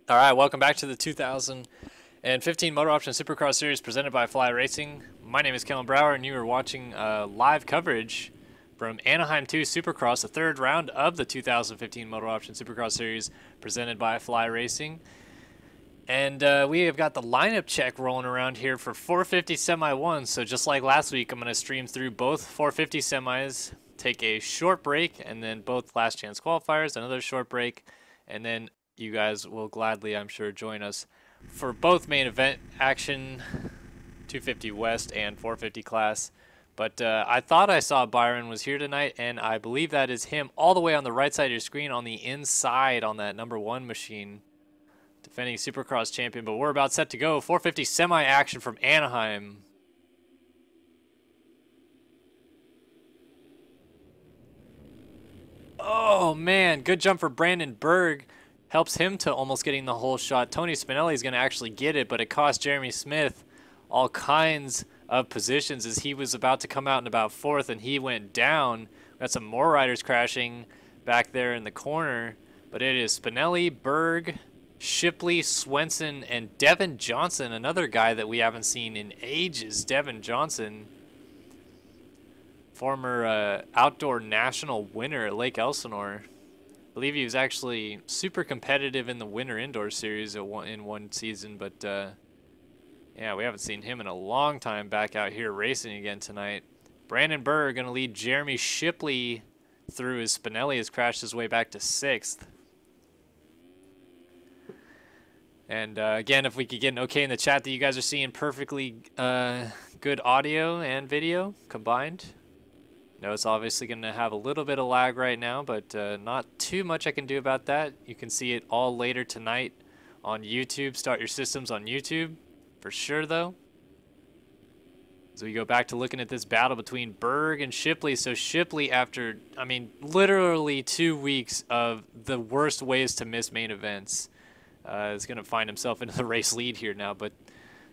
All right, welcome back to the 2015 MotoOption Supercross Series presented by Fly Racing. My name is Kellen Brower, and you are watching live coverage from Anaheim 2 Supercross, the third round of the 2015 MotoOption Supercross Series presented by Fly Racing. And we have got the lineup check rolling around here for 450 Semi 1. So just like last week, I'm going to stream through both 450 semis, take a short break, and then both last chance qualifiers, another short break, and then you guys will gladly, I'm sure, join us for both main event action, 250 West and 450 class. But I thought I saw Byron was here tonight, and I believe that is him all the way on the right side of your screen on the inside on that number 1 machine. Defending Supercross champion, but we're about set to go. 450 semi action from Anaheim. Oh man, good jump for Brandon Berg. Helps him to almost getting the whole shot. Tony Spinelli is going to actually get it, but it cost Jeremy Smith all kinds of positions as he was about to come out in about 4th and he went down. We got some more riders crashing back there in the corner, but it is Spinelli, Berg, Shipley, Swenson, and Devin Johnson, another guy that we haven't seen in ages. Devin Johnson, former outdoor national winner at Lake Elsinore. I believe he was actually super competitive in the winter indoor series in one season, but yeah, we haven't seen him in a long time back out here racing again tonight. Brandon Berg going to lead Jeremy Shipley through as Spinelli has crashed his way back to 6th. And again, if we could get an okay in the chat that you guys are seeing perfectly good audio and video combined. No, it's obviously going to have a little bit of lag right now, but not too much I can do about that. You can see it all later tonight on YouTube. Start your systems on YouTube for sure, though. As we go back to looking at this battle between Berg and Shipley. So Shipley, after, I mean, literally 2 weeks of the worst ways to miss main events, is going to find himself into the race lead here now. But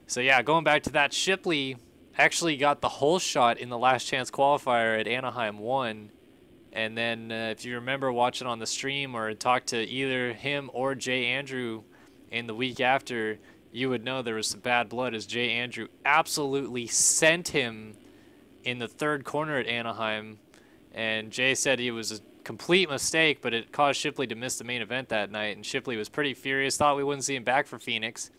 so yeah, going back to that, Shipley actually got the whole shot in the last chance qualifier at Anaheim 1. And then if you remember watching on the stream or talked to either him or Jay Andrew in the week after, you would know there was some bad blood as Jay Andrew absolutely sent him in the 3rd corner at Anaheim. And Jay said it was a complete mistake, but it caused Shipley to miss the main event that night. And Shipley was pretty furious, thought we wouldn't see him back for Phoenix.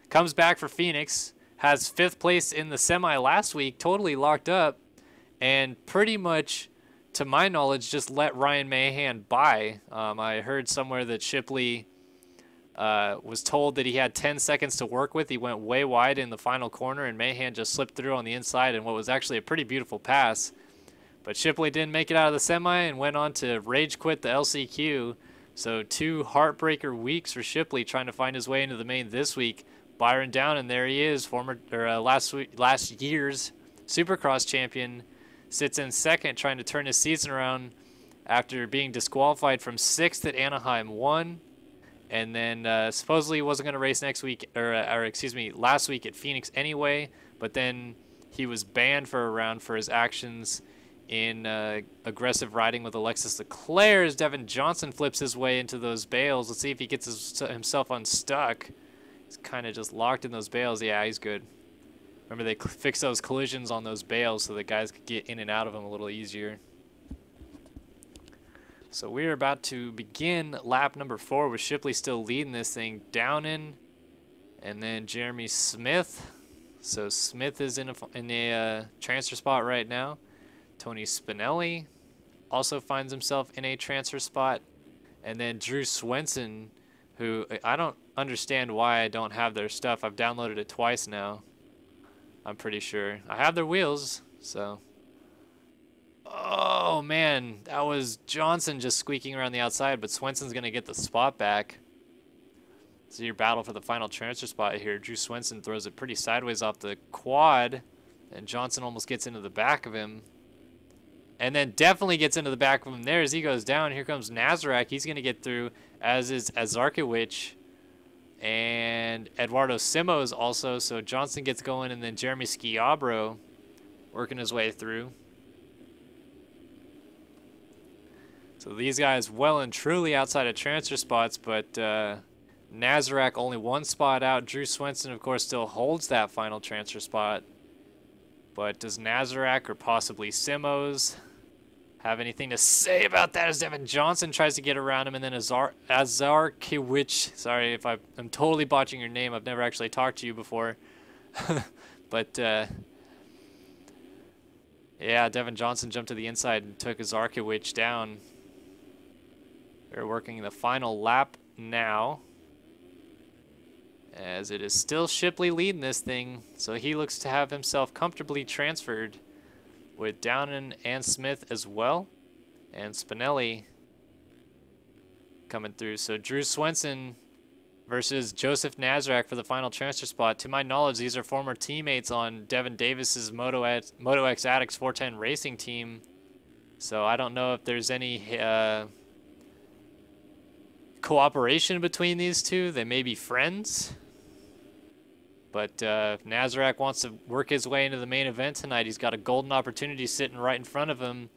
Comes back for Phoenix, has 5th place in the semi last week, totally locked up, and pretty much, to my knowledge, just let Ryan Mahan by. I heard somewhere that Shipley was told that he had 10 seconds to work with. He went way wide in the final corner, and Mahan just slipped through on the inside in what was actually a pretty beautiful pass. But Shipley didn't make it out of the semi and went on to rage quit the LCQ. So 2 heartbreaker weeks for Shipley trying to find his way into the main this week. Byron down, and there he is, last year's Supercross champion, sits in 2nd, trying to turn his season around after being disqualified from 6th at Anaheim 1, and then supposedly he wasn't going to race next week, or excuse me, last week at Phoenix anyway. But then he was banned for a round for his actions in aggressive riding with Alexis Leclerc as Devin Johnson flips his way into those bales. Let's see if he gets himself unstuck. He's kind of just locked in those bales. Yeah, he's good. Remember, they fixed those collisions on those bales so the guys could get in and out of them a little easier. So we're about to begin lap number 4 with Shipley still leading this thing. Downen, and then Jeremy Smith. So Smith is in a transfer spot right now. Tony Spinelli also finds himself in a transfer spot. And then Drew Swenson, who I don't understand why I don't have their stuff. I've downloaded it twice now. I'm pretty sure. I have their wheels, so. Oh, man. That was Johnson just squeaking around the outside, but Swenson's going to get the spot back. So your battle for the final transfer spot here. Drew Swenson throws it pretty sideways off the quad, and Johnson almost gets into the back of him. And then definitely gets into the back of him there as he goes down. Here comes Nazarek. He's going to get through, as is Azarkiewicz. And Eduardo Simos also. So Johnson gets going, and then Jeremy Schiabro working his way through. So these guys well and truly outside of transfer spots, but Nazarek only one spot out. Drew Swenson, of course, still holds that final transfer spot. But does Nazarek or possibly Simos have anything to say about that as Devin Johnson tries to get around him? And then Azarkiewicz, sorry if I'm totally botching your name. I've never actually talked to you before. But, yeah, Devin Johnson jumped to the inside and took Azarkiewicz down. They're working the final lap now, as it is still Shipley leading this thing, so he looks to have himself comfortably transferred with Downen and Smith as well, and Spinelli coming through. So Drew Swenson versus Joseph Nazarek for the final transfer spot. To my knowledge, these are former teammates on Devin Davis's MotoX Addicts 410 racing team, so I don't know if there's any cooperation between these two. They may be friends. But if Nazarek wants to work his way into the main event tonight, he's got a golden opportunity sitting right in front of him.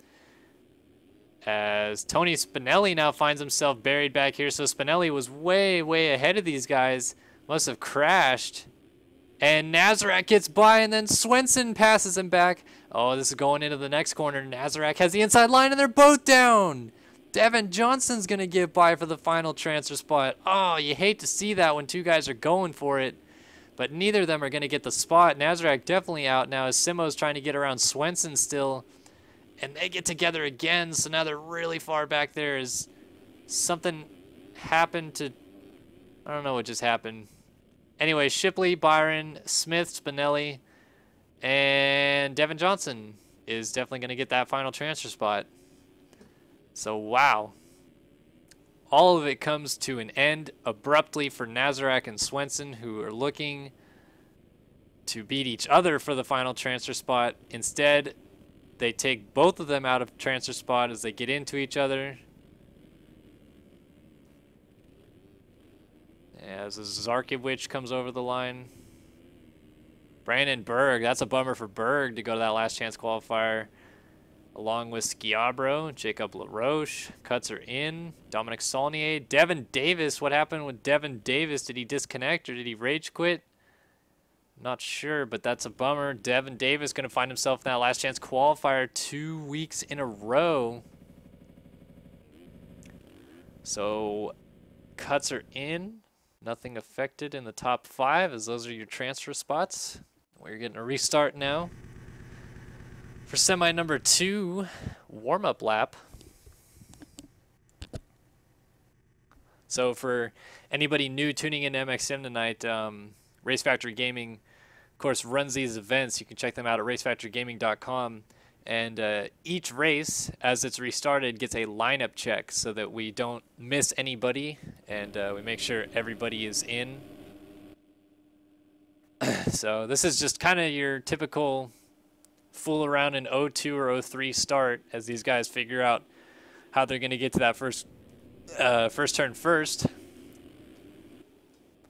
As Tony Spinelli now finds himself buried back here. So Spinelli was way, way ahead of these guys. Must have crashed. And Nazarek gets by, and then Swenson passes him back. Oh, this is going into the next corner. Nazarek has the inside line, and they're both down. Devin Johnson's going to get by for the final transfer spot. Oh, you hate to see that when two guys are going for it. But neither of them are going to get the spot. Nazarek definitely out now as Simo's trying to get around Swenson still. And they get together again, so now they're really far back there as something happened to... I don't know what just happened. Anyway, Shipley, Byron, Smith, Spinelli, and Devin Johnson is definitely going to get that final transfer spot. So, wow. All of it comes to an end abruptly for Nazarek and Swenson, who are looking to beat each other for the final transfer spot. Instead, they take both of them out of transfer spot as they get into each other. As Zarkiewicz comes over the line. Brandon Berg, that's a bummer for Berg to go to that last chance qualifier. Along with Schiabro, Jacob LaRoche, cuts her in, Dominic Saulnier, Devin Davis. What happened with Devin Davis? Did he disconnect or did he rage quit? Not sure, but that's a bummer. Devin Davis going to find himself in that last chance qualifier 2 weeks in a row. So, cuts her in. Nothing affected in the top 5 as those are your transfer spots. We're getting a restart now. For semi number 2, warm-up lap. So for anybody new tuning in to MXM tonight, Race Factory Gaming, of course, runs these events. You can check them out at racefactorygaming.com. And each race, as it's restarted, gets a lineup check so that we don't miss anybody and we make sure everybody is in. So this is just kind of your typical fool around in 02 or 03 start as these guys figure out how they're going to get to that first turn first.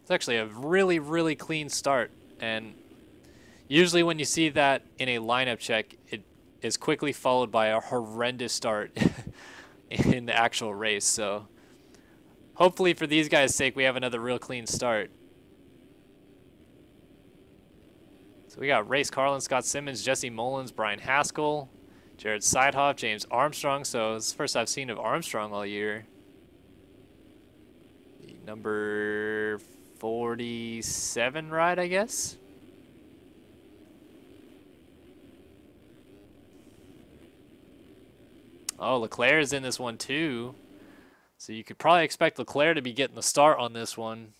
It's actually a really, really clean start. And usually when you see that in a lineup check, it is quickly followed by a horrendous start in the actual race. So hopefully for these guys' sake, we have another real clean start. So we got Race Carlin, Scott Simmons, Jesse Mullins, Brian Haskell, Jared Seidhoff, James Armstrong. So this is the first I've seen of Armstrong all year. The number 47 ride, I guess. Oh, Leclerc is in this one too. So you could probably expect Leclerc to be getting the start on this one.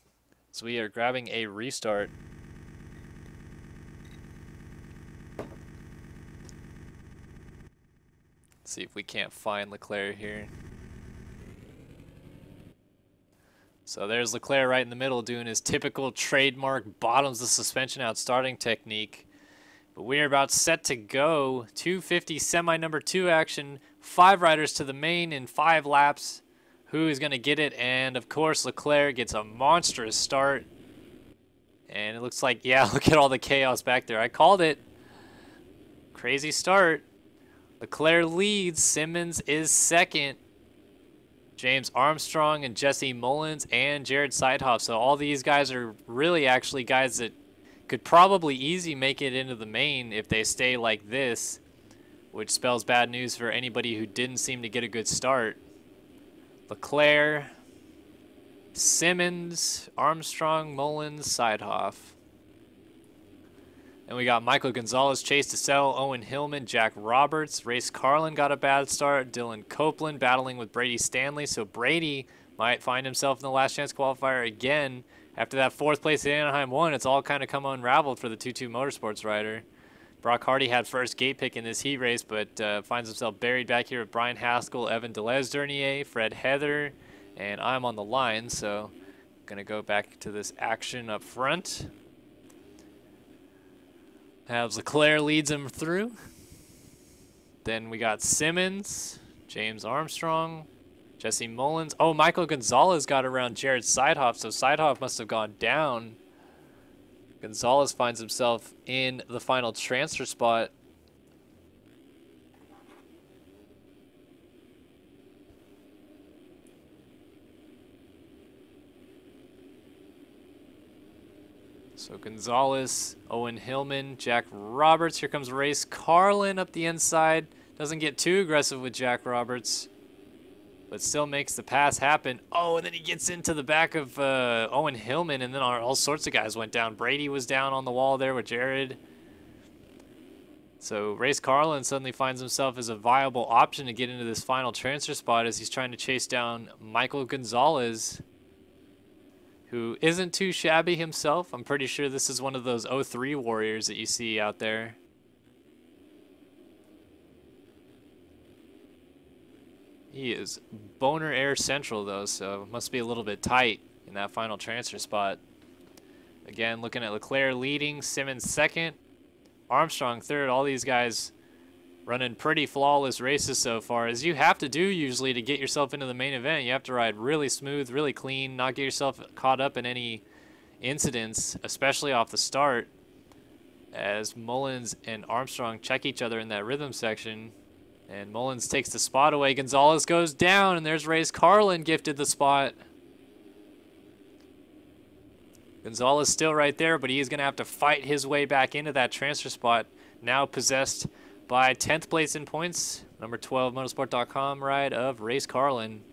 So we are grabbing a restart. See if we can't find Leclerc here. So there's Leclerc right in the middle doing his typical trademark bottoms the suspension out starting technique. But we are about set to go. 250 semi number 2 action. 5 riders to the main in 5 laps. Who is going to get it? And of course Leclerc gets a monstrous start. And it looks like, yeah, look at all the chaos back there. I called it. Crazy start. Leclerc leads. Simmons is second. James Armstrong and Jesse Mullins and Jared Seidhoff. So all these guys are really actually guys that could probably easily make it into the main if they stay like this, which spells bad news for anybody who didn't seem to get a good start. Leclerc, Simmons, Armstrong, Mullins, Seidhoff. And we got Michael Gonzalez, Chase DeSell, Owen Hillman, Jack Roberts. Race Carlin got a bad start. Dylan Copeland battling with Brady Stanley. So Brady might find himself in the last chance qualifier again. After that 4th place at Anaheim 1, it's all kind of come unraveled for the 2-2 Motorsports rider. Brock Hardy had first gate pick in this heat race, but finds himself buried back here with Brian Haskell, Evan Deleuze-Dernier, Fred Heather, and I'm on the line. So going to go back to this action up front. As Leclerc leads him through. Then we got Simmons, James Armstrong, Jesse Mullins. Oh, Michael Gonzalez got around Jared Seidhoff, so Seidhoff must have gone down. Gonzalez finds himself in the final transfer spot. So Gonzalez, Owen Hillman, Jack Roberts. Here comes Race Carlin up the inside. Doesn't get too aggressive with Jack Roberts, but still makes the pass happen. Oh, and then he gets into the back of Owen Hillman, and then all sorts of guys went down. Brady was down on the wall there with Jared. So Race Carlin suddenly finds himself as a viable option to get into this final transfer spot as he's trying to chase down Michael Gonzalez, who isn't too shabby himself. I'm pretty sure this is one of those 03 warriors that you see out there. He is boner air central though, so must be a little bit tight in that final transfer spot. Again, looking at Leclerc leading, Simmons second, Armstrong third. All these guys running pretty flawless races so far, as you have to do usually to get yourself into the main event. You have to ride really smooth, really clean, not get yourself caught up in any incidents, especially off the start, as Mullins and Armstrong check each other in that rhythm section. And Mullins takes the spot away. Gonzalez goes down, and there's Race Carlin gifted the spot. Gonzalez still right there, but he is going to have to fight his way back into that transfer spot, now possessed by 10th place in points, number 12 motorsport.com ride of Race Carlin.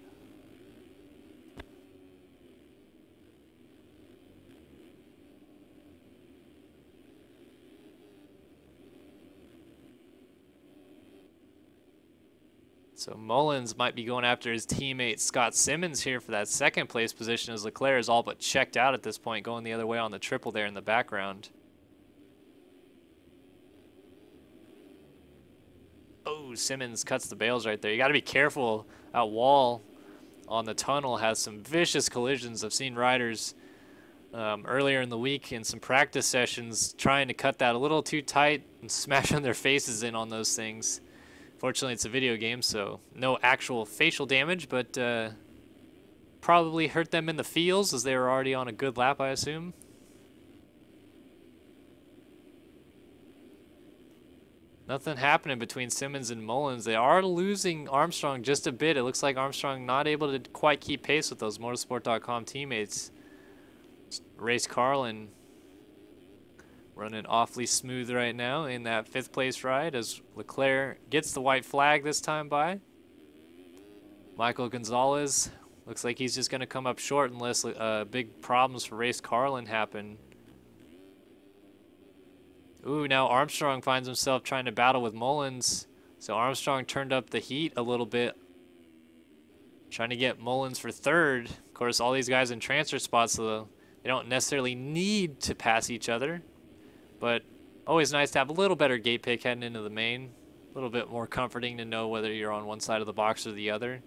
So Mullins might be going after his teammate Scott Simmons here for that 2nd place position, as Leclerc is all but checked out at this point, going the other way on the triple there in the background. Oh, Simmons cuts the bails right there. You got to be careful. That wall on the tunnel has some vicious collisions. I've seen riders earlier in the week in some practice sessions trying to cut that a little too tight and smashing their faces in on those things. Fortunately, it's a video game, so no actual facial damage, but probably hurt them in the feels as they were already on a good lap, I assume. Nothing happening between Simmons and Mullins. They are losing Armstrong just a bit. It looks like Armstrong not able to quite keep pace with those motorsport.com teammates. Race Carlin running awfully smooth right now in that 5th place ride as Leclerc gets the white flag this time by. Michael Gonzalez looks like he's just going to come up short unless big problems for Race Carlin happen. Ooh, now Armstrong finds himself trying to battle with Mullins. So Armstrong turned up the heat a little bit, trying to get Mullins for 3rd. Of course, all these guys in transfer spots, so they don't necessarily need to pass each other. But always nice to have a little better gate pick heading into the main. A little bit more comforting to know whether you're on one side of the box or the other.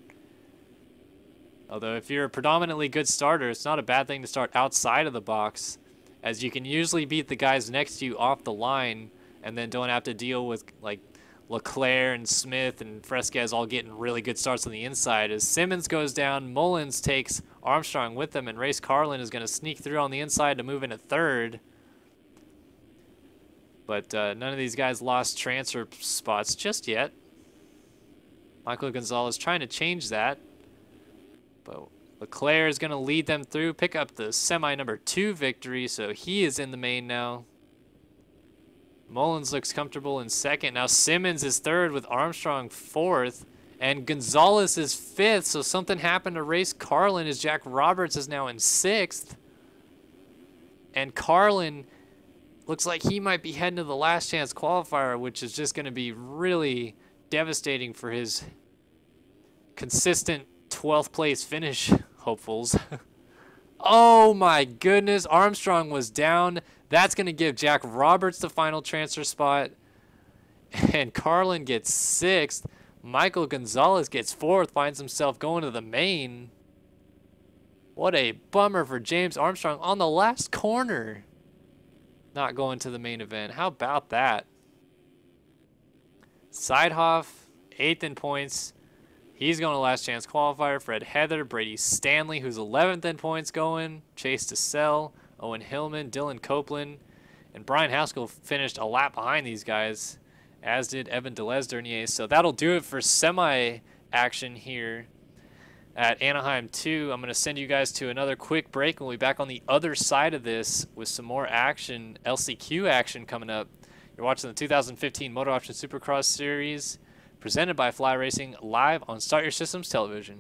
Although if you're a predominantly good starter, it's not a bad thing to start outside of the box, as you can usually beat the guys next to you off the line and then don't have to deal with like Leclerc and Smith and Fresquez all getting really good starts on the inside. As Simmons goes down, Mullins takes Armstrong with them, and Race Carlin is going to sneak through on the inside to move into 3rd. But none of these guys lost transfer spots just yet. Michael Gonzalez trying to change that. But Leclerc is going to lead them through, pick up the semi number 2 victory, so he is in the main now. Mullins looks comfortable in second. Now Simmons is third with Armstrong fourth. And Gonzalez is fifth, so something happened to race Carlin as Jack Roberts is now in sixth. And Carlin looks like he might be heading to the last chance qualifier, which is just going to be really devastating for his consistent 12th place finish hopefuls. Oh my goodness, Armstrong was down. That's going to give Jack Roberts the final transfer spot. And Carlin gets 6th. Michael Gonzalez gets 4th, finds himself going to the main. What a bummer for James Armstrong on the last corner. Not going to the main event. How about that? Seidhoff, 8th in points. He's going to last chance qualifier. Fred Heather, Brady Stanley, who's 11th in points going. Chase DeSalle, Owen Hillman, Dylan Copeland, and Brian Haskell finished a lap behind these guys, as did Evan Deleuze-Dernier. So that'll do it for semi-action here at Anaheim 2. I'm going to send you guys to another quick break, and we'll be back on the other side of this with some more action, LCQ action coming up. You're watching the 2015 MotoOption Supercross Series, presented by Fly Racing, live on Start Your Systems Television.